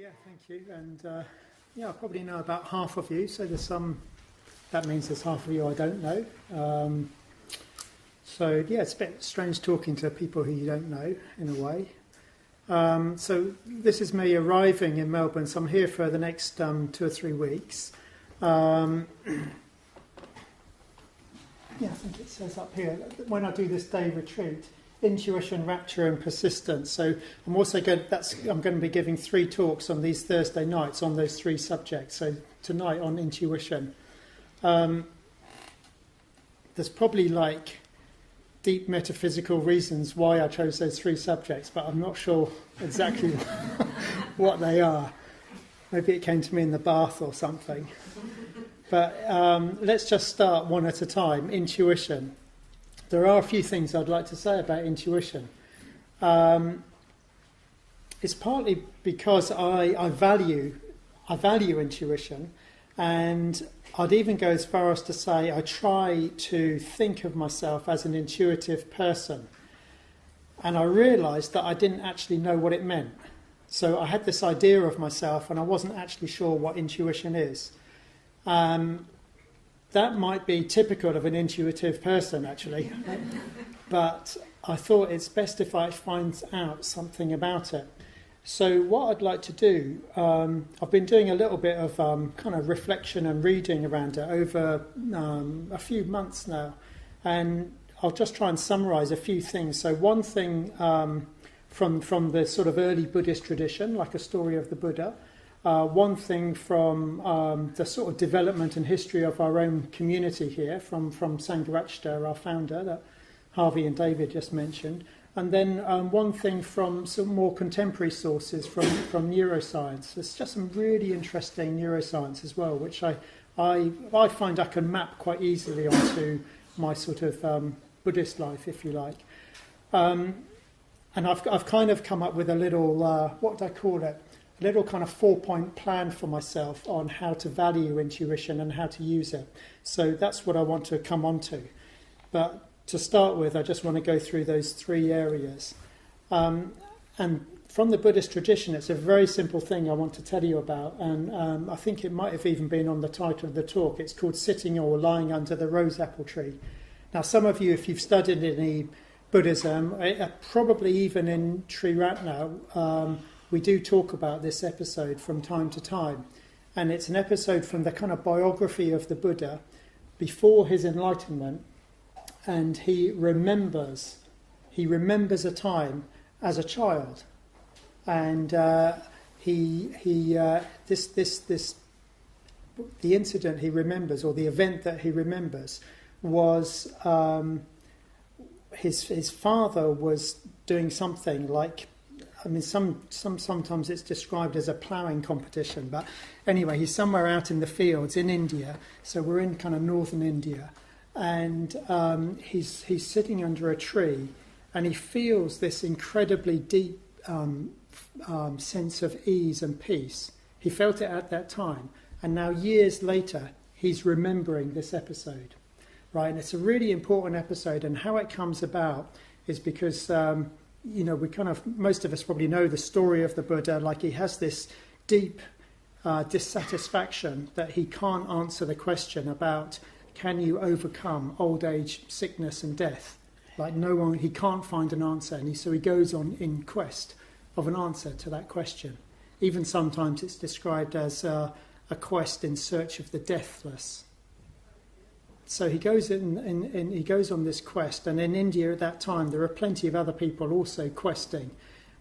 Yeah, thank you. And I probably know about half of you, so there's some, that means there's half of you I don't know. It's a bit strange talking to people who you don't know, in a way. So this is me arriving in Melbourne, so I'm here for the next 2 or 3 weeks. I think it says up here, when I do this day retreat, intuition, rapture and persistence. So I'm also going to be giving 3 talks on these Thursday nights on those 3 subjects. So tonight on intuition. There's probably deep metaphysical reasons why I chose those 3 subjects, but I'm not sure exactly what they are. Maybe it came to me in the bath or something. But let's just start one at a time. Intuition. There are a few things I'd like to say about intuition. It's partly because I value intuition, and I'd even go as far as to say I try to think of myself as an intuitive person. And I realised that I didn't actually know what it meant. So I had this idea of myself and I wasn't actually sure what intuition is. That might be typical of an intuitive person, actually. But I thought it's best if I find out something about it. So what I'd like to do, I've been doing a little bit of kind of reflection and reading around it over a few months now. And I'll just try and summarise a few things. So one thing from the sort of early Buddhist tradition, like a story of the Buddha. One thing from the sort of development and history of our own community here, from Sangharajta, our founder, that Harvey and David just mentioned. And then one thing from some more contemporary sources from neuroscience. There's just some really interesting neuroscience as well, which I find I can map quite easily onto my sort of Buddhist life, if you like. And I've kind of come up with a little, what do I call it? A little kind of 4-point plan for myself on how to value intuition and how to use it. So that's what I want to come on to. But to start with, I just want to go through those 3 areas. And from the Buddhist tradition, it's a very simple thing I want to tell you about. And I think it might have even been on the title of the talk. It's called Sitting or Lying Under the Rose Apple Tree. Now, some of you, if you've studied any Buddhism, probably even in Triratna, we do talk about this episode from time to time. And it's an episode from the kind of biography of the Buddha before his enlightenment. And he remembers a time as a child. And the incident he remembers, or the event that he remembers, was his father was doing something like, sometimes it's described as a ploughing competition, but anyway, he's somewhere out in the fields in India, so we're in kind of northern India, and he's sitting under a tree, and he feels this incredibly deep sense of ease and peace. He felt it at that time, and now years later, he's remembering this episode, right? And it's a really important episode, and how it comes about is because we kind of, most of us probably know the story of the Buddha, like he has this deep dissatisfaction that he can't answer the question about can you overcome old age, sickness and death. Like he can't find an answer, and so he goes on in quest of an answer to that question. Even sometimes it's described as a quest in search of the deathless. So he goes he goes on this quest, and in India at that time there are plenty of other people also questing.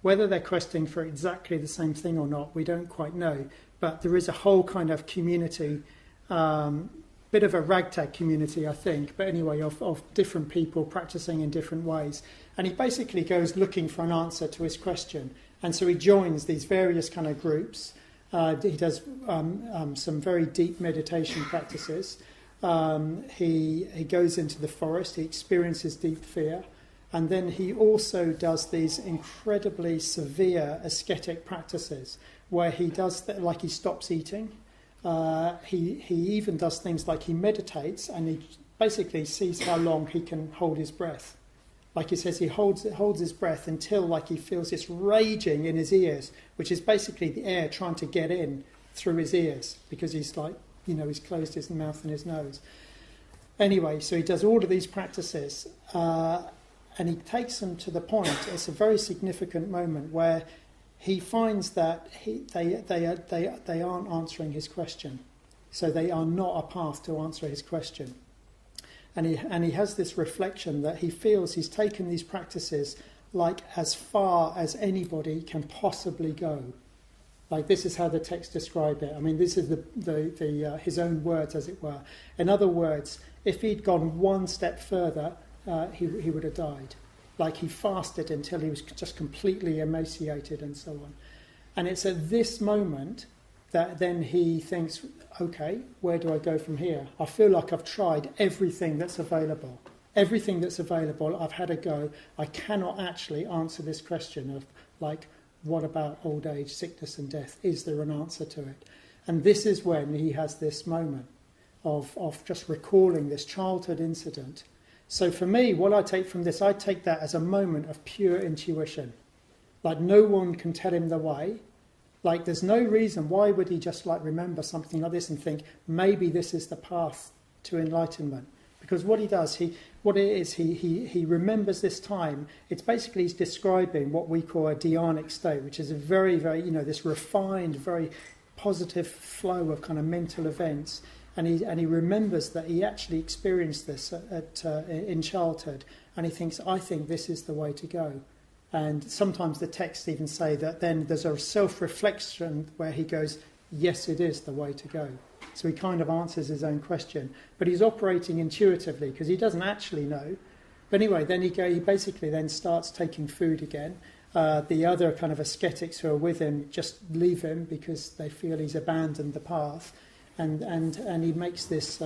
Whether they're questing for exactly the same thing or not, we don't quite know. But there is a whole kind of community, bit of a ragtag community, I think, but anyway, of different people practicing in different ways. And he basically goes looking for an answer to his question. And so he joins these various kind of groups. He does some very deep meditation practices. He goes into the forest, he experiences deep fear, and then he also does these incredibly severe ascetic practices where he does, like he stops eating, he even does things like he meditates, and he basically sees how long he can hold his breath. Like he says, he holds his breath until like he feels this raging in his ears, which is basically the air trying to get in through his ears because he's like, he's closed his mouth and his nose. Anyway, so he does all of these practices, and he takes them to the point. It's a very significant moment where he finds that they aren't answering his question. So they are not a path to answer his question. And he has this reflection that he feels he's taken these practices like as far as anybody can possibly go. Like this is how the text described it. I mean, this is his own words, as it were. In other words, if he'd gone one step further, he would have died. Like he fasted until he was just completely emaciated and so on. And it's at this moment that then he thinks, okay, where do I go from here? I feel like I've tried everything that's available. Everything that's available, I've had a go. I cannot actually answer this question of, like, what about old age, sickness and death? Is there an answer to it? And this is when he has this moment of just recalling this childhood incident. So for me, what I take from this, I take that as a moment of pure intuition. Like no one can tell him the way. Like there's no reason, why would he just like remember something like this and think, maybe this is the path to enlightenment? Because what he does, he remembers this time. It's basically he's describing what we call a dhyanic state, which is a very, very, this refined, very positive flow of kind of mental events. And he remembers that he actually experienced this in childhood. And he thinks, I think this is the way to go. And sometimes the texts even say that then there's a self-reflection where he goes, yes, it is the way to go. So he kind of answers his own question. But he's operating intuitively because he doesn't actually know. But anyway, then he basically then starts taking food again. The other kind of ascetics who are with him just leave him because they feel he's abandoned the path. And he makes this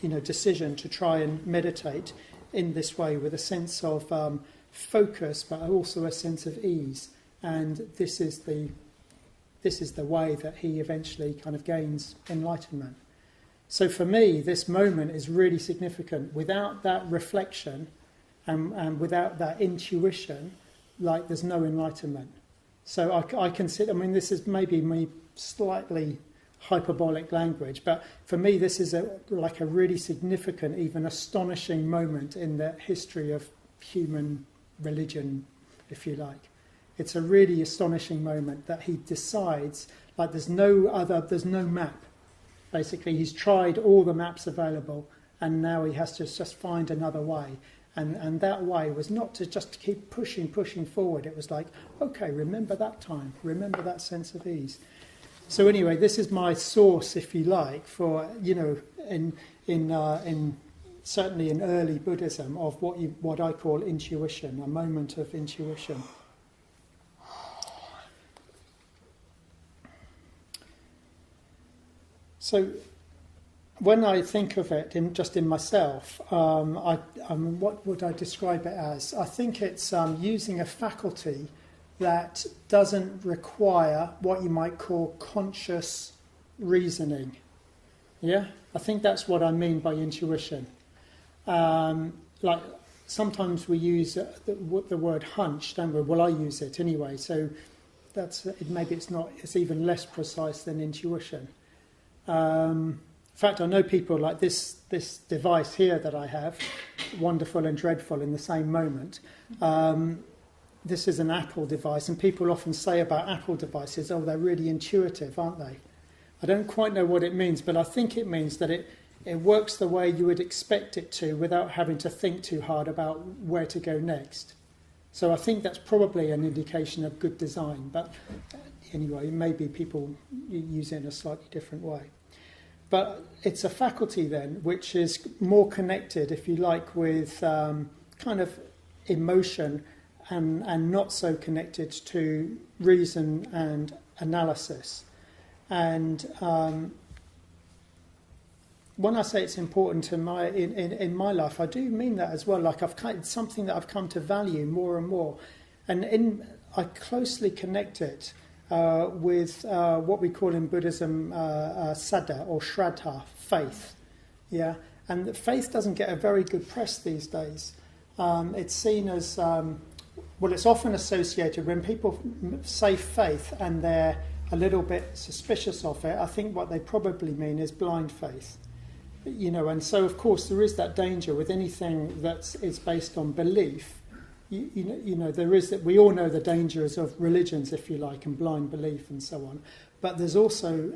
decision to try and meditate in this way with a sense of focus, but also a sense of ease. And this is the way that he eventually kind of gains enlightenment. So for me, this moment is really significant. Without that reflection and without that intuition, like there's no enlightenment. So I consider, this is maybe me slightly hyperbolic language, but for me this is a really significant, even astonishing moment in the history of human religion, if you like. It's a really astonishing moment that he decides, like there's no map. Basically, he's tried all the maps available, and now he has to just find another way. And that way was not to just keep pushing forward. It was like, okay, remember that time, remember that sense of ease. So anyway, this is my source, if you like, for in certainly in early Buddhism of what I call intuition, a moment of intuition. So when I think of it just in myself, what would I describe it as? I think it's using a faculty that doesn't require what you might call conscious reasoning. Yeah? I think that's what I mean by intuition. Like sometimes we use the word hunch, don't we? Well, I use it anyway, so maybe it's even less precise than intuition. In fact, I know people like this device here that I have, wonderful and dreadful in the same moment. This is an Apple device, and people often say about Apple devices, oh, they're really intuitive, aren't they? I don't quite know what it means, but I think it means that it works the way you would expect it to without having to think too hard about where to go next. So I think that's probably an indication of good design, but anyway, maybe people use it in a slightly different way. But it's a faculty then which is more connected, if you like, with kind of emotion and not so connected to reason and analysis. And when I say it's important in my life, I do mean that as well. Like it's something that I've come to value more and more, and I closely connect it with what we call in Buddhism Saddha or Shraddha, faith. Yeah, and faith doesn't get a very good press these days. it's seen as, well, it's often associated when people say faith and they're a little bit suspicious of it. I think what they probably mean is blind faith. And so of course there is that danger with anything that is based on belief. There is that we all know the dangers of religions, if you like, and blind belief and so on. But there's also,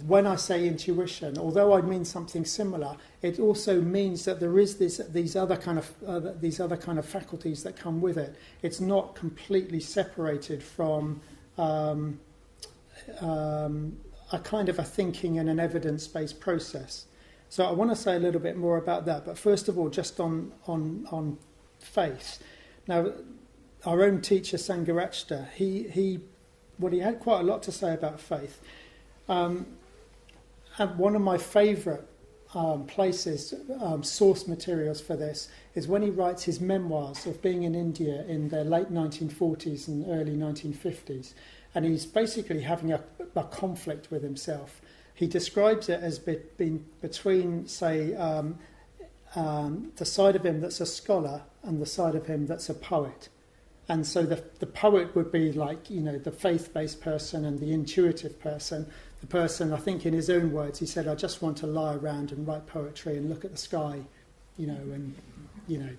when I say intuition, although I mean something similar, it also means that there is these other kind of faculties that come with it. It's not completely separated from a kind of a thinking and an evidence-based process. So I want to say a little bit more about that. But first of all, just on faith. Now, our own teacher Sangharakshita, he had quite a lot to say about faith. And one of my favourite places, source materials for this, is when he writes his memoirs of being in India in the late 1940s and early 1950s. And he's basically having a conflict with himself. He describes it as being between, say, the side of him that's a scholar and the side of him that's a poet. And so the poet would be like, the faith-based person and the intuitive person. The person, I think in his own words, he said, I just want to lie around and write poetry and look at the sky, and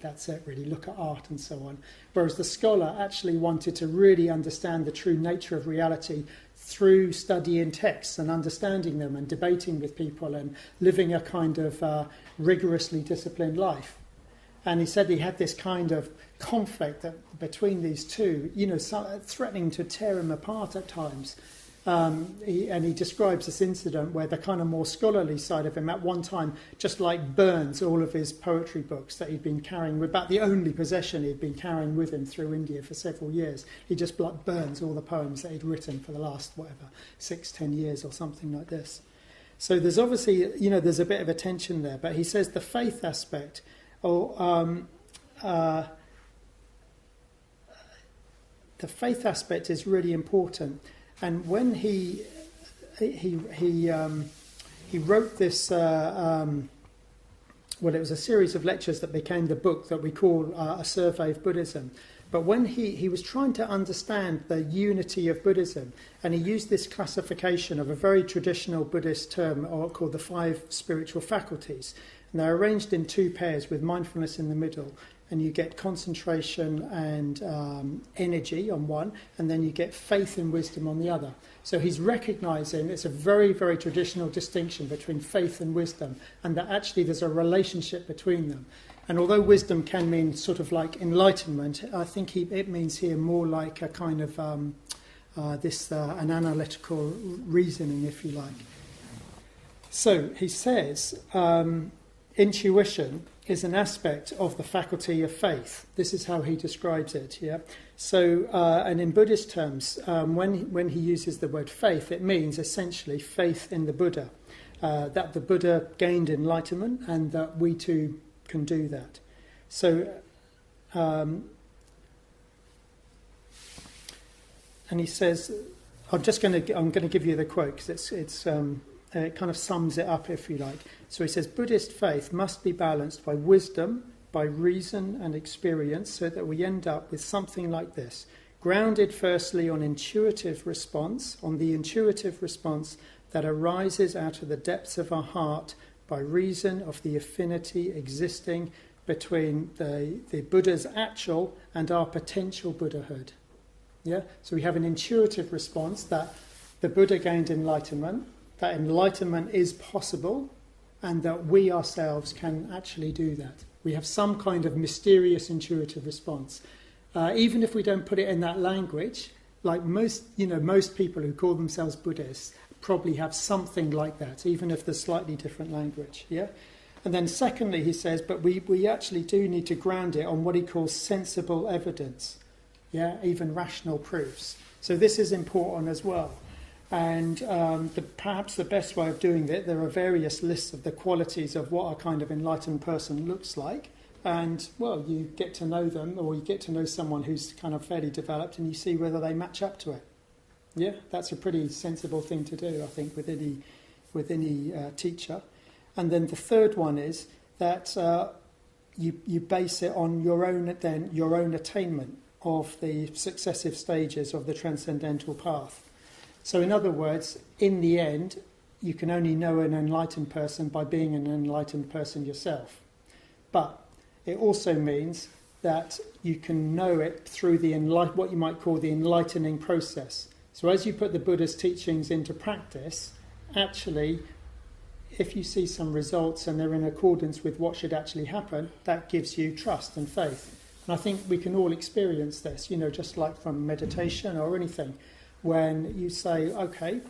that's it really, look at art and so on. Whereas the scholar actually wanted to really understand the true nature of reality through studying texts and understanding them and debating with people and living a kind of rigorously disciplined life. And he said he had this kind of conflict between these two, threatening to tear him apart at times. He describes this incident where the kind of more scholarly side of him at one time just like burns all of his poetry books that he'd been carrying, about the only possession he'd been carrying with him through India for several years. He just burns all the poems that he'd written for the last, 6-10 years or something like this. So there's obviously, there's a bit of a tension there. But he says the faith aspect, the faith aspect is really important. And when he wrote this, it was a series of lectures that became the book that we call A Survey of Buddhism. But when he was trying to understand the unity of Buddhism, and he used this classification of a very traditional Buddhist term called the 5 spiritual faculties. And they're arranged in 2 pairs with mindfulness in the middle. And you get concentration and energy on one, and then you get faith and wisdom on the other. So he's recognising it's a very, very traditional distinction between faith and wisdom, and that actually there's a relationship between them. And although wisdom can mean sort of like enlightenment, I think it means here more like a kind of an analytical reasoning, if you like. So he says intuition is an aspect of the faculty of faith. This is how he describes it. Yeah. So, and in Buddhist terms, when he uses the word faith, it means essentially faith in the Buddha, that the Buddha gained enlightenment, and that we too can do that. So, and he says, I'm going to give you the quote because it kind of sums it up, if you like. So he says, Buddhist faith must be balanced by wisdom, by reason and experience, so that we end up with something like this. Grounded firstly on intuitive response, on the intuitive response that arises out of the depths of our heart by reason of the affinity existing between the Buddha's actual and our potential Buddhahood. Yeah? So we have an intuitive response that the Buddha gained enlightenment, that enlightenment is possible, and that we ourselves can actually do that. We have some kind of mysterious intuitive response. Even if we don't put it in that language, like most people who call themselves Buddhists probably have something like that, even if there's slightly different language. Yeah. And then secondly, he says, but we actually do need to ground it on what he calls sensible evidence. Yeah, even rational proofs. So this is important as well. And perhaps the best way of doing it, there are various lists of the qualities of what a kind of enlightened person looks like. And, well, you get to know them, or you get to know someone who's kind of fairly developed, and you see whether they match up to it. Yeah, that's a pretty sensible thing to do, I think, with any teacher. And then the third one is that you base it on your own attainment of the successive stages of the transcendental path. So in other words, in the end, you can only know an enlightened person by being an enlightened person yourself. But it also means that you can know it through what you might call the enlightening process. So as you put the Buddha's teachings into practice, actually, if you see some results and they're in accordance with what should actually happen, that gives you trust and faith. And I think we can all experience this, just like from meditation or anything. When you say, okay,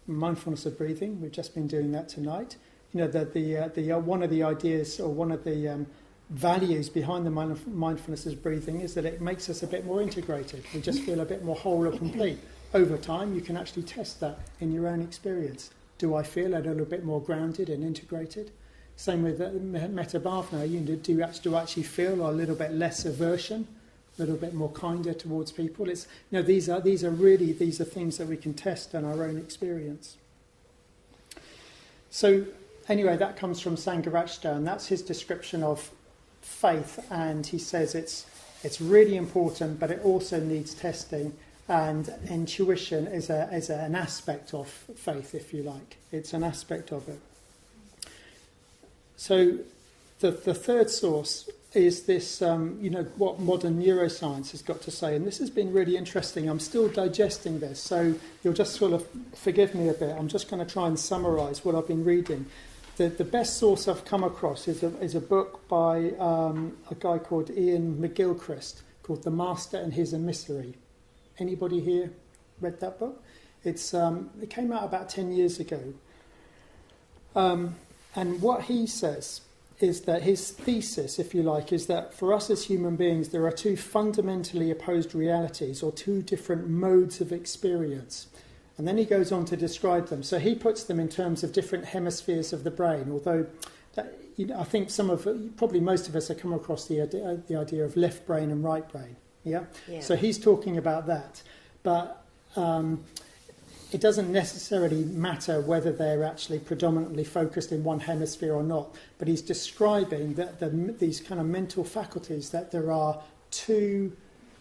mindfulness of breathing, we've just been doing that tonight. The one of the ideas or one of the values behind the mindfulness of breathing is that it makes us a bit more integrated. We just feel a bit more whole or complete. Over time, you can actually test that in your own experience. Do I feel a little bit more grounded and integrated? Same with metta bhavana. Do you actually feel a little bit less aversion, a little bit more kinder towards people? These are things that we can test in our own experience. So anyway, that comes from Sangharakshita, and that's his description of faith. And he says it's really important, but it also needs testing. And intuition is an aspect of faith, if you like. It's an aspect of it. So the third source is this, what modern neuroscience has got to say. And this has been really interesting. I'm still digesting this, so you'll just sort of forgive me a bit. I'm just going to try and summarise what I've been reading. The best source I've come across is a book by a guy called Ian McGilchrist called The Master and His Emissary. Anybody here read that book? It came out about 10 years ago. And what he says is that his thesis, if you like, is that for us as human beings, there are two fundamentally opposed realities or two different modes of experience. And then he goes on to describe them. So he puts them in terms of different hemispheres of the brain, although I think probably most of us have come across the idea of left brain and right brain. Yeah? So he's talking about that. But it doesn't necessarily matter whether they're actually predominantly focused in one hemisphere or not. But he's describing that these kind of mental faculties, that there are two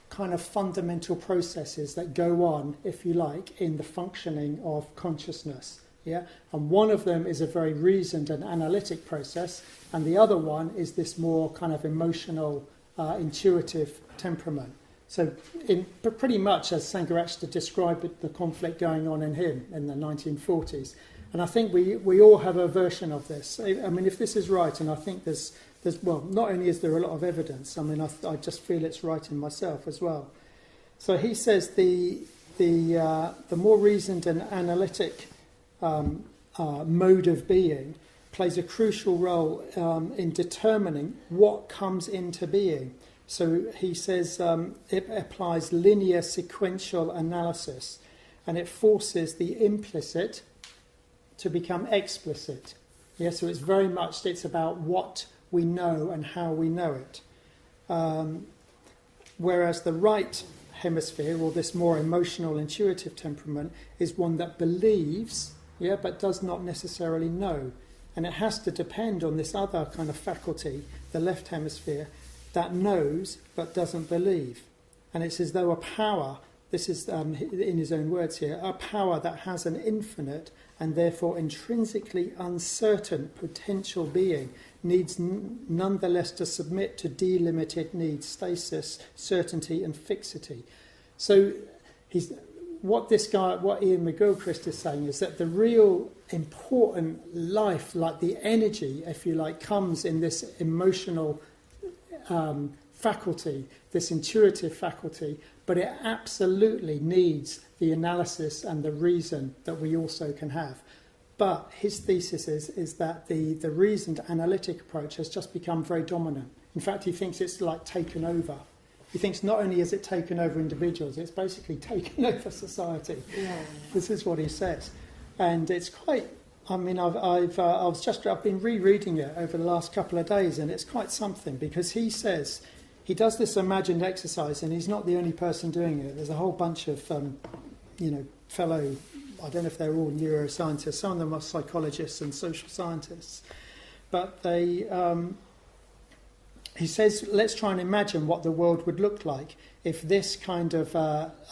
kind of fundamental processes that go on, if you like, in the functioning of consciousness. Yeah? And one of them is a very reasoned and analytic process, and the other one is this more kind of emotional, intuitive temperament. So pretty much as Sangharakshita described the conflict going on in him in the 1940s. And I think we all have a version of this. I mean, if this is right, and I think there's not only is there a lot of evidence, I mean, I just feel it's right in myself as well. So he says the more reasoned and analytic mode of being plays a crucial role in determining what comes into being. So he says it applies linear sequential analysis, and it forces the implicit to become explicit. Yeah, so it's about what we know and how we know it. Whereas the right hemisphere, or this more emotional, intuitive temperament, is one that believes, but does not necessarily know. And it has to depend on this other kind of faculty, the left hemisphere, that knows but doesn't believe. And it's as though a power, this is in his own words here, a power that has an infinite and therefore intrinsically uncertain potential being needs nonetheless to submit to delimited needs, stasis, certainty and fixity. So what Ian McGilchrist is saying is that the real important life, like the energy, if you like, comes in this emotional faculty, this intuitive faculty, but it absolutely needs the analysis and the reason that we also can have. But his thesis is that the reasoned analytic approach has just become very dominant. In fact, he thinks it's like taken over. He thinks not only has it taken over individuals, it's basically taken over society. Yeah. This is what he says. And it's quite... I mean, I've been rereading it over the last couple of days, and it's quite something, because he says he does this imagined exercise, and he's not the only person doing it. There's a whole bunch of fellow, I don't know if they're all neuroscientists. Some of them are psychologists and social scientists, but he says, let's try and imagine what the world would look like if this kind of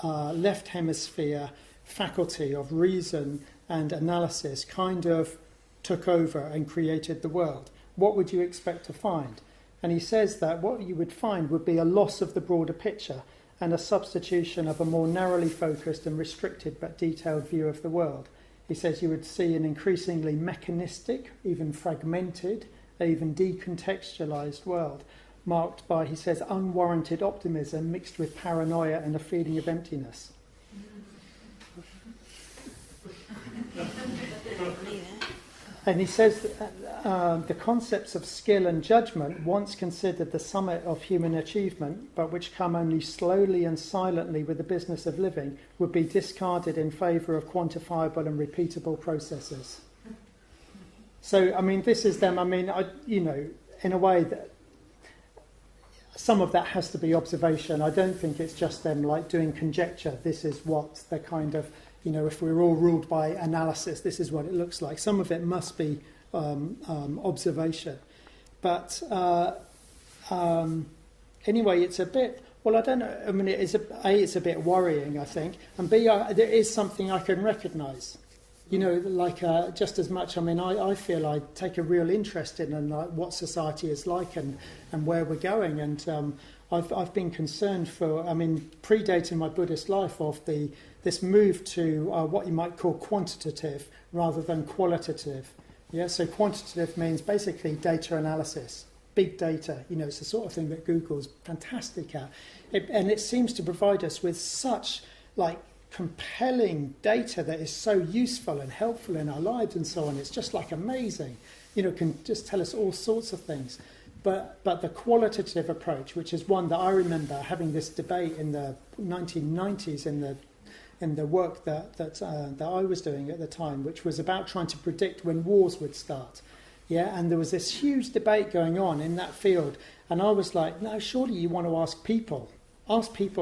left hemisphere faculty of reason and analysis kind of took over and created the world. What would you expect to find? And he says that what you would find would be a loss of the broader picture and a substitution of a more narrowly focused and restricted but detailed view of the world. He says you would see an increasingly mechanistic, even fragmented, even decontextualized world, marked by, he says, unwarranted optimism mixed with paranoia and a feeling of emptiness. And he says that, the concepts of skill and judgment, once considered the summit of human achievement, but which come only slowly and silently with the business of living, would be discarded in favour of quantifiable and repeatable processes. So, I mean, this is them. I mean, in a way that some of that has to be observation. I don't think it's just them like doing conjecture. This is what the kind of, if we're all ruled by analysis, this is what it looks like. Some of it must be observation. But anyway, it's a bit, well, I don't know. I mean, it's a bit worrying, I think. And B, there is something I can recognise. Just as much, I mean, I feel I take a real interest in like what society is like and where we're going. And I've been concerned for, I mean, predating my Buddhist life of this move to what you might call quantitative rather than qualitative. Yeah, so quantitative means basically data analysis, big data. It's the sort of thing that Google's fantastic at. And it seems to provide us with such, like, compelling data that is so useful and helpful in our lives and so on. It's just like amazing. Can just tell us all sorts of things. But the qualitative approach, which is one that I remember having this debate in the 1990s in the work that I was doing at the time, which was about trying to predict when wars would start. Yeah, and there was this huge debate going on in that field, and I was like, no, surely you want to ask people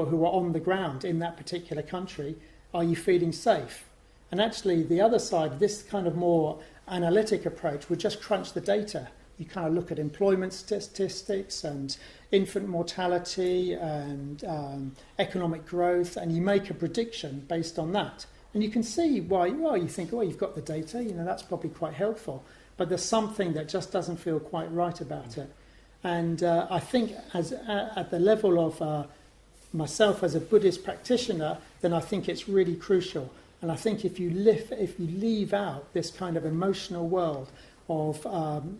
who are on the ground in that particular country, are you feeling safe? And actually the other side, this kind of more analytic approach, would just crunch the data. You kind of look at employment statistics and infant mortality and economic growth, and you make a prediction based on that. And you can see why, you think, you've got the data, that's probably quite helpful. But there's something that just doesn't feel quite right about it. And I think at the level of myself as a Buddhist practitioner, then I think it's really crucial. And I think if you leave out this kind of emotional world of,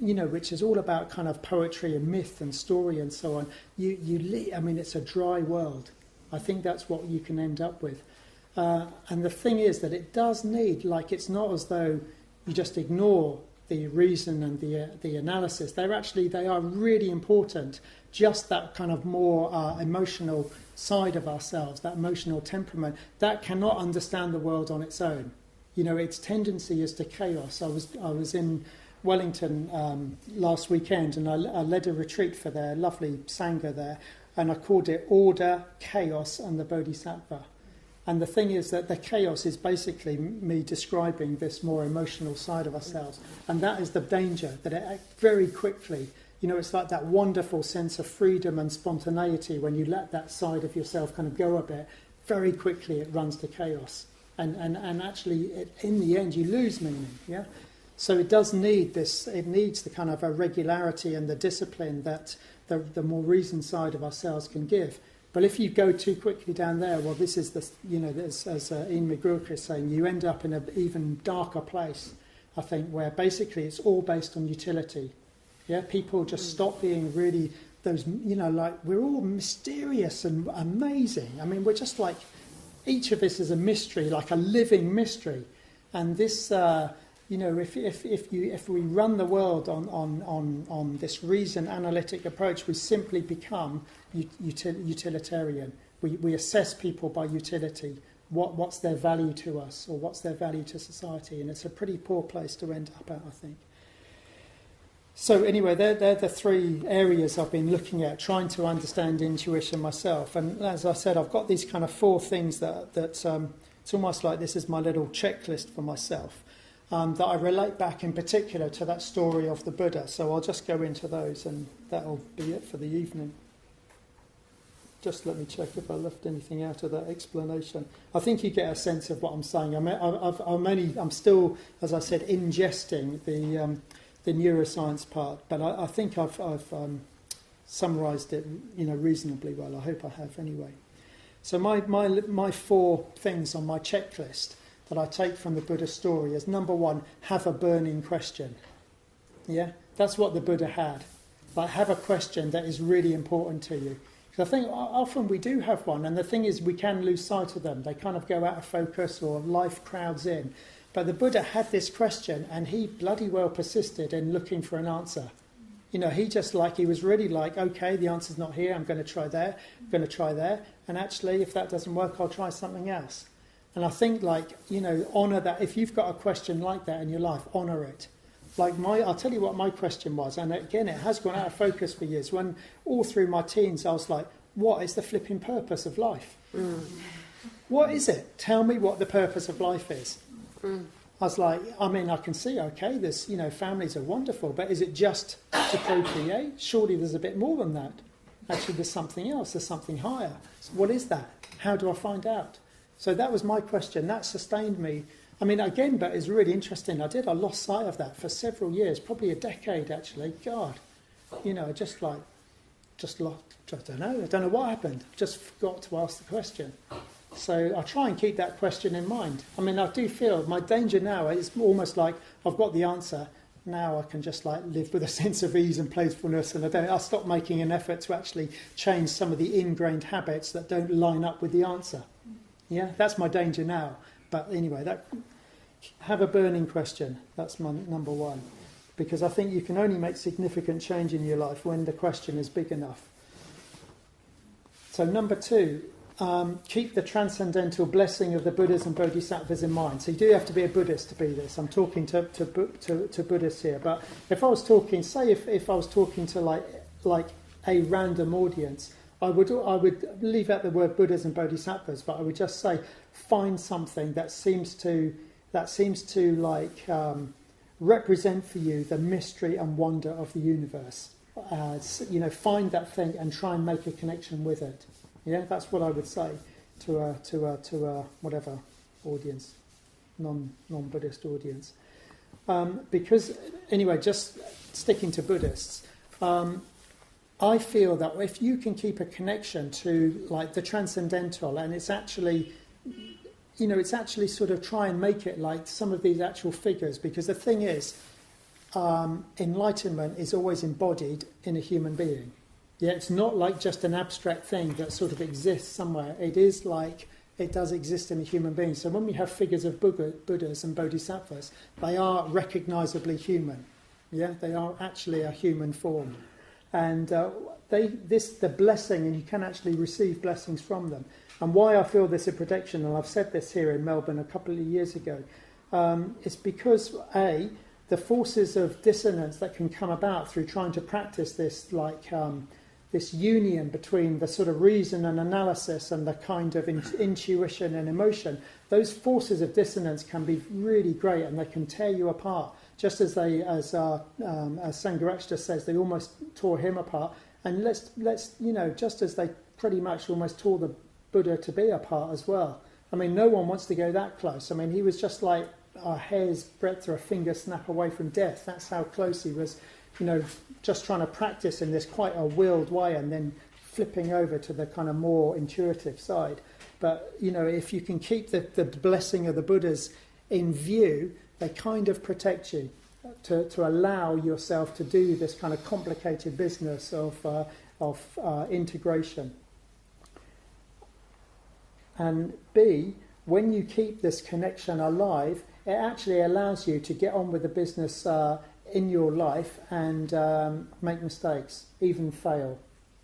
which is all about kind of poetry and myth and story and so on, it's a dry world. I think that's what you can end up with. And the thing is that it does need, it's not as though you just ignore the reason and the analysis. They are really important. Just that kind of more emotional side of ourselves, that emotional temperament, that cannot understand the world on its own. Its tendency is to chaos. I was in Wellington last weekend, and I led a retreat for their lovely Sangha there, and I called it Order, Chaos and the Bodhisattva. And the thing is that the chaos is basically me describing this more emotional side of ourselves. And that is the danger, that it very quickly, it's like that wonderful sense of freedom and spontaneity when you let that side of yourself kind of go a bit. Very quickly it runs to chaos. And actually, in the end, you lose meaning, yeah? So it does need this, it needs the kind of a regularity and the discipline that the more reasoned side of ourselves can give. But if you go too quickly down there, well, this is as Ian McGregor is saying, you end up in an even darker place, I think, where basically it's all based on utility. Yeah, people just stop being really those, we're all mysterious and amazing. I mean, we're just like, each of us is a mystery, like a living mystery. And this, if we run the world on this reason analytic approach, we simply become utilitarian. We assess people by utility. What's their value to us, or what's their value to society? And it's a pretty poor place to end up at, I think. So anyway, they're the three areas I've been looking at, trying to understand intuition myself. And as I said, I've got these kind of four things that it's almost like this is my little checklist for myself. that I relate back in particular to that story of the Buddha. So I'll just go into those, and that'll be it for the evening. Just let me check if I left anything out of that explanation. I think you get a sense of what I'm saying. I'm still, as I said, ingesting the neuroscience part, but I think I've summarised it, reasonably well. I hope I have anyway. So my 4 things on my checklist that I take from the Buddha story is, number 1, have a burning question. Yeah, that's what the Buddha had. Like, have a question that is really important to you. Because I think often we do have one, and the thing is we can lose sight of them. They kind of go out of focus, or life crowds in. But the Buddha had this question, and he bloody well persisted in looking for an answer. He was really like, okay, the answer's not here, I'm going to try there, I'm going to try there, and actually, if that doesn't work, I'll try something else. And I think, honour that. If you've got a question like that in your life, honour it. I'll tell you what my question was, and again, it has gone out of focus for years. When all through my teens, I was like, what is the flipping purpose of life? What is it? Tell me what the purpose of life is. I was like, I can see, okay, this, families are wonderful, but is it just to procreate? Surely there's a bit more than that. Actually, there's something else, there's something higher. So what is that? How do I find out? So that was my question. That sustained me. Again, but it's really interesting. I lost sight of that for several years, probably a decade, actually. God, I don't know what happened. Just forgot to ask the question. So I try and keep that question in mind. I do feel my danger now is almost like I've got the answer. Now I can just live with a sense of ease and playfulness, and I'll stop making an effort to actually change some of the ingrained habits that don't line up with the answer. Yeah, that's my danger now. But anyway, have a burning question. That's my number 1. Because I think you can only make significant change in your life when the question is big enough. So number 2, keep the transcendental blessing of the Buddhas and Bodhisattvas in mind. So you do have to be a Buddhist to be this. I'm talking to Buddhists here. But if I was talking, say if I was talking to like a random audience, I would leave out the word Buddhas and Bodhisattvas, but I would just say, find something that seems to represent for you the mystery and wonder of the universe. Find that thing and try and make a connection with it. Yeah, that's what I would say to a whatever audience, non-Buddhist audience. Because anyway, just sticking to Buddhists. I feel that if you can keep a connection to the transcendental, and it's actually sort of try and make it like some of these actual figures, because the thing is, enlightenment is always embodied in a human being. Yeah, it's not like just an abstract thing that sort of exists somewhere. It is like it does exist in a human being. So when we have figures of Buddhas and Bodhisattvas, they are recognisably human. Yeah, they are actually a human form. And the blessing, and you can actually receive blessings from them. And why I feel this a protection, and I've said this here in Melbourne a couple of years ago, is because the forces of dissonance that can come about through trying to practice this, this union between the sort of reason and analysis and the kind of intuition and emotion, those forces of dissonance can be really great, and they can tear you apart. Just as Sangharakshita says, they almost tore him apart. And let's just as they pretty much almost tore the Buddha to be apart as well. No one wants to go that close. He was just like a hair's breadth or a finger snap away from death. That's how close he was, just trying to practice in this quite a willed way, and then flipping over to the kind of more intuitive side. But, if you can keep the blessing of the Buddhas in view, they kind of protect you to allow yourself to do this kind of complicated business of integration. And B, when you keep this connection alive, it actually allows you to get on with the business in your life and make mistakes, even fail.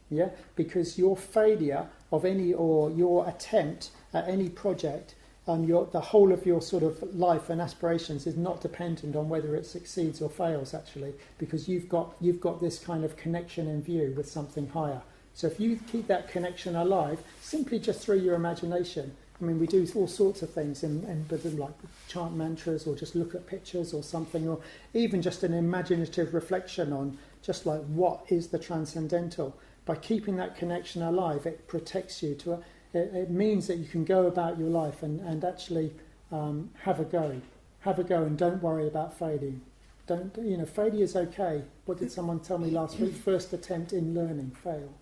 Yeah, because your failure of your attempt at any project, the whole of your sort of life and aspirations is not dependent on whether it succeeds or fails, actually, because you've got this kind of connection in view with something higher. So if you keep that connection alive, simply just through your imagination, I mean, we do all sorts of things in Buddhism, like chant mantras or just look at pictures or something, or even just an imaginative reflection on just like what is the transcendental. By keeping that connection alive, it protects you. It means that you can go about your life and actually have a go. Have a go and don't worry about failing. Failure is okay. What did someone tell me last week? First attempt in learning, fail.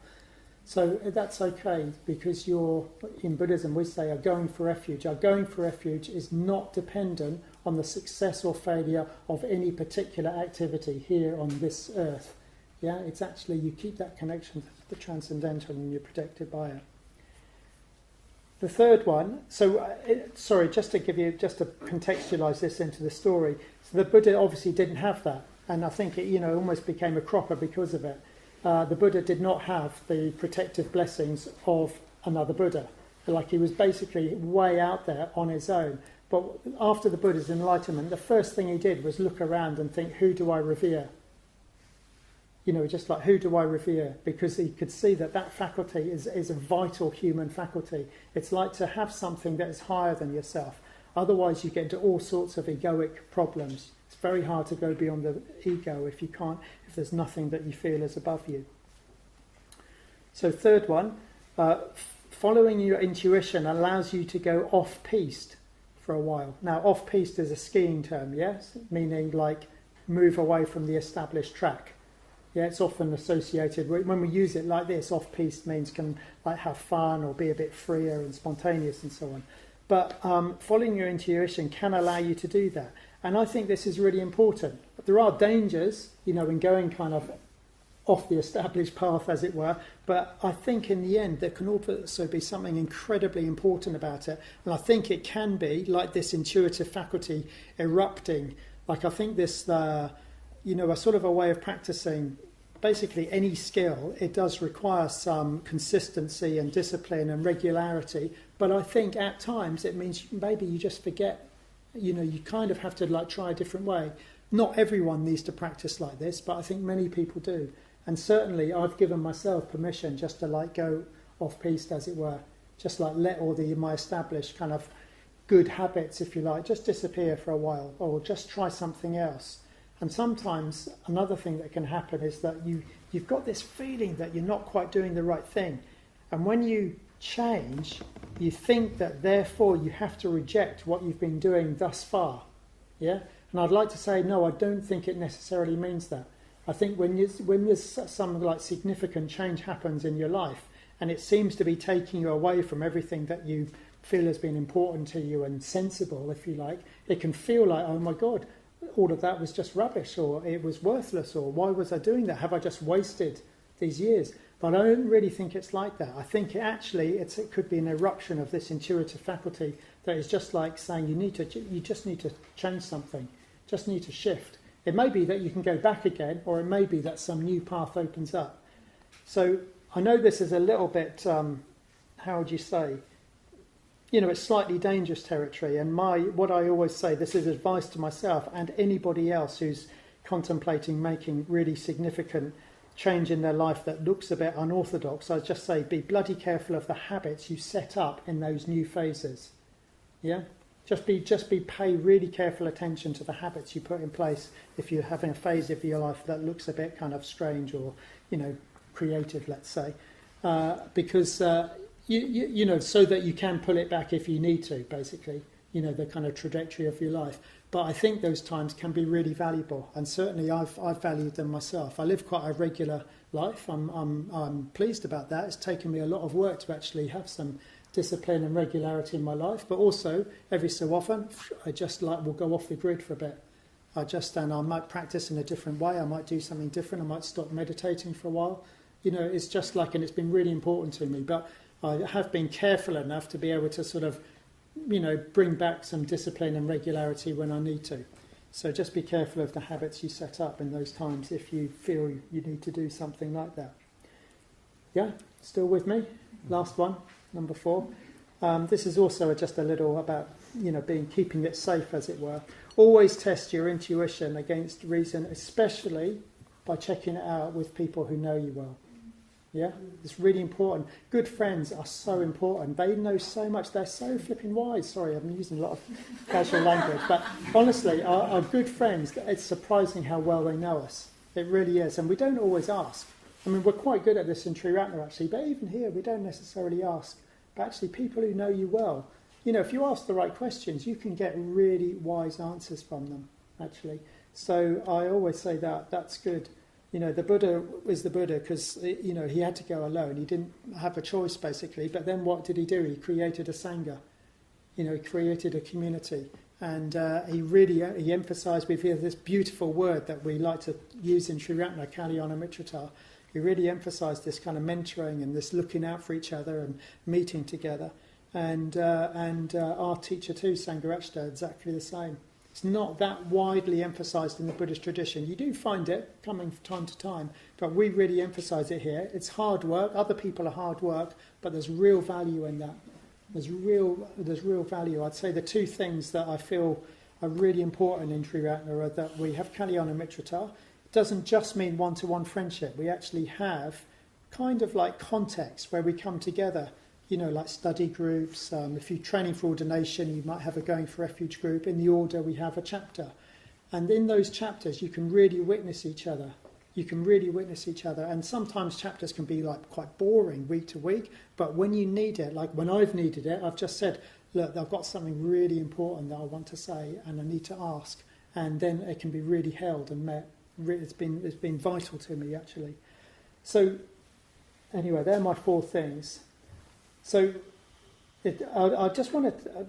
So that's okay, because in Buddhism we say, are going for refuge. Our going for refuge is not dependent on the success or failure of any particular activity here on this earth. Yeah, it's actually, you keep that connection to the transcendental and you're protected by it. The third one, just to contextualise this into the story. So the Buddha obviously didn't have that, and I think it, almost became a cropper because of it. The Buddha did not have the protective blessings of another Buddha. Like, he was basically way out there on his own. But after the Buddha's enlightenment, the first thing he did was look around and think, who do I revere? Just like, who do I revere? Because he could see that faculty is a vital human faculty. It's like to have something that is higher than yourself. Otherwise you get into all sorts of egoic problems. It's very hard to go beyond the ego if there's nothing that you feel is above you. So third one, following your intuition allows you to go off-piste for a while. Now, off-piste is a skiing term, yes? Meaning like move away from the established track. Yeah, it's often associated when we use it like this. Off-piste means can like have fun or be a bit freer and spontaneous and so on. But following your intuition can allow you to do that. And I think this is really important. There are dangers, in going kind of off the established path, as it were. But I think in the end, there can also be something incredibly important about it. And I think it can be like this intuitive faculty erupting. Like, I think this, a sort of a way of practicing basically any skill. It does require some consistency and discipline and regularity. But I think at times it means maybe you just forget. You kind of have to like try a different way. Not everyone needs to practice like this, but I think many people do. And certainly I've given myself permission just to like go off-piste, as it were. Just like let all my established kind of good habits, if you like, just disappear for a while, or just try something else. And sometimes another thing that can happen is that you've got this feeling that you're not quite doing the right thing. And when you change, you think that therefore you have to reject what you've been doing thus far. Yeah? And I'd like to say, no, I don't think it necessarily means that. I think when there's some like significant change happens in your life, and it seems to be taking you away from everything that you feel has been important to you and sensible, if you like, it can feel like, oh my God, all of that was just rubbish, or it was worthless, or why was I doing that? Have I just wasted these years? But I don't really think it's like that. I think it could be an eruption of this intuitive faculty that is just like saying you just need to change something, just need to shift. It may be that you can go back again, or it may be that some new path opens up. So I know this is a little bit, how would you say, it's slightly dangerous territory. And what I always say, this is advice to myself and anybody else who's contemplating making really significant change in their life that looks a bit unorthodox. I just say, be bloody careful of the habits you set up in those new phases. Yeah, pay really careful attention to the habits you put in place if you're having a phase of your life that looks a bit kind of strange or creative, let's say, because so that you can pull it back if you need to. Basically, the kind of trajectory of your life. But I think those times can be really valuable, and certainly I've valued them myself. I live quite a regular life. I'm pleased about that. It's taken me a lot of work to actually have some discipline and regularity in my life, but also every so often I just will go off the grid for a bit. I might practice in a different way. I might do something different. I might stop meditating for a while. It's just like, and it's been really important to me. But I have been careful enough to be able to sort of bring back some discipline and regularity when I need to. So just be careful of the habits you set up in those times if you feel you need to do something like that. Yeah, still with me? Last one, number 4. This is also just a little about keeping it safe, as it were. Always test your intuition against reason, especially by checking it out with people who know you well. Yeah, it's really important. Good friends are so important. They know so much. They're so flipping wise. Sorry, I'm using a lot of casual language. But honestly, our good friends, it's surprising how well they know us. It really is. And we don't always ask. I mean, we're quite good at this in Triratna, actually. But even here, we don't necessarily ask. But actually, people who know you well, if you ask the right questions, you can get really wise answers from them, actually. So I always say that's good. The Buddha was the Buddha because, he had to go alone. He didn't have a choice, basically. But then what did he do? He created a Sangha. He created a community. And he emphasised, we have this beautiful word that we like to use in Triratna, Kalyana Mitrata. He really emphasised this kind of mentoring and this looking out for each other and meeting together. And our teacher too, Sangharakshita, exactly the same. It's not that widely emphasised in the Buddhist tradition. You do find it coming from time to time, but we really emphasise it here. It's hard work. Other people are hard work, but there's real value in that. There's real value. I'd say the two things that I feel are really important in Triratna are that we have Kalyana Mitrata. It doesn't just mean one-to-one friendship. We actually have kind of like context where we come together. Like study groups. If you're training for ordination, you might have a Going for Refuge group. In the order, we have a chapter. And in those chapters, you can really witness each other. And sometimes chapters can be like quite boring week to week. But when you need it, like when I've needed it, I've just said, look, I've got something really important that I want to say and I need to ask. And then it can be really held and met. It's been vital to me, actually. So anyway, they're my 4 things. So I just want to,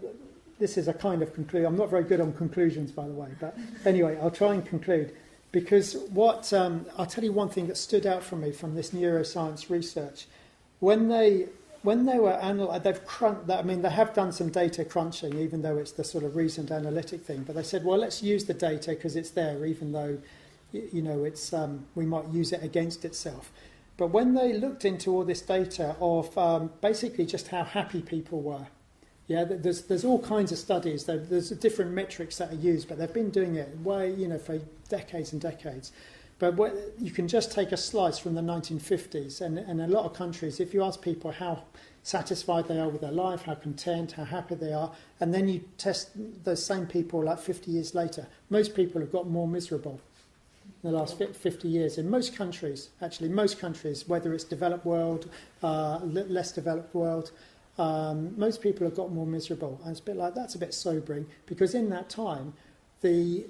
this is a kind of conclusion. I'm not very good on conclusions, by the way, but anyway, I'll try and conclude. Because I'll tell you one thing that stood out for me from this neuroscience research. When they were they have done some data crunching, even though it's the sort of reasoned analytic thing, but they said, well, let's use the data because it's there, even though, it's we might use it against itself. But when they looked into all this data of basically just how happy people were, there's all kinds of studies. There's different metrics that are used, but they've been doing it for decades and decades. But you can just take a slice from the 1950s, and in a lot of countries, if you ask people how satisfied they are with their life, how content, how happy they are, and then you test those same people like 50 years later, most people have got more miserable in the last 50 years. In most countries, whether it's developed world, less developed world, most people have got more miserable. And it's a bit like, that's a bit sobering, because in that time, basically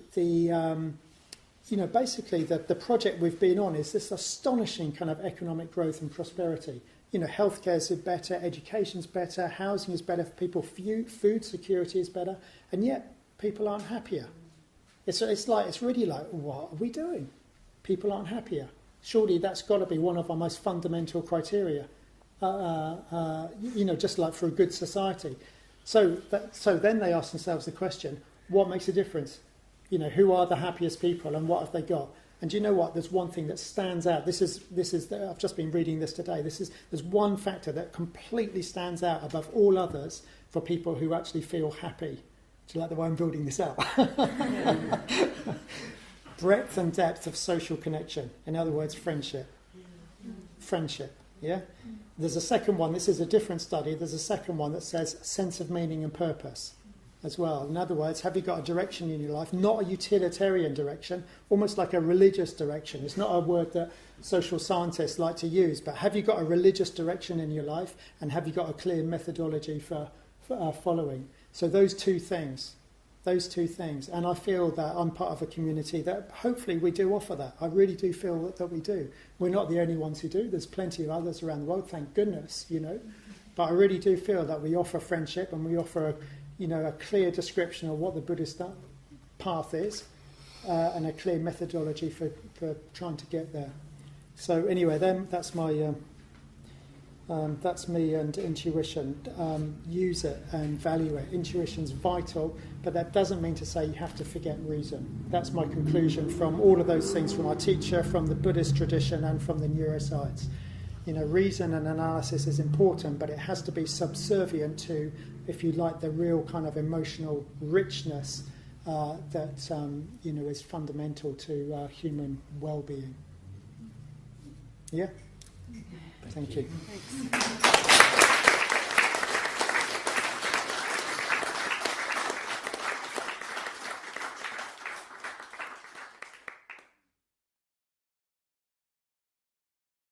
the project we've been on is this astonishing kind of economic growth and prosperity. Healthcare is better, education's better, housing is better for people, food security is better, and yet people aren't happier. It's really like, what are we doing? People aren't happier. Surely that's got to be one of our most fundamental criteria, just like for a good society. So then they ask themselves the question, what makes a difference? Who are the happiest people and what have they got? And do you know what? There's one thing that stands out. I've just been reading this today. There's one factor that completely stands out above all others for people who actually feel happy. Do you like the way I'm building this up? Breadth and depth of social connection. In other words, friendship. Friendship, yeah? There's a second one. This is a different study. There's a second one that says sense of meaning and purpose as well. In other words, have you got a direction in your life? Not a utilitarian direction, almost like a religious direction. It's not a word that social scientists like to use, but have you got a religious direction in your life, and have you got a clear methodology for following? So those two things. And I feel that I'm part of a community that hopefully we do offer that. I really do feel that we do. We're not the only ones who do. There's plenty of others around the world, thank goodness, But I really do feel that we offer friendship, and we offer a clear description of what the Buddhist path is, and a clear methodology for trying to get there. So anyway, then that's my... that's me and intuition. Use it and value it. Intuition's vital, but that doesn't mean to say you have to forget reason. That's my conclusion from all of those things, from our teacher, from the Buddhist tradition, and from the neuroscience. Reason and analysis is important, but it has to be subservient to, if you like, the real kind of emotional richness that is fundamental to human well-being. Yeah. Thank you. Thanks.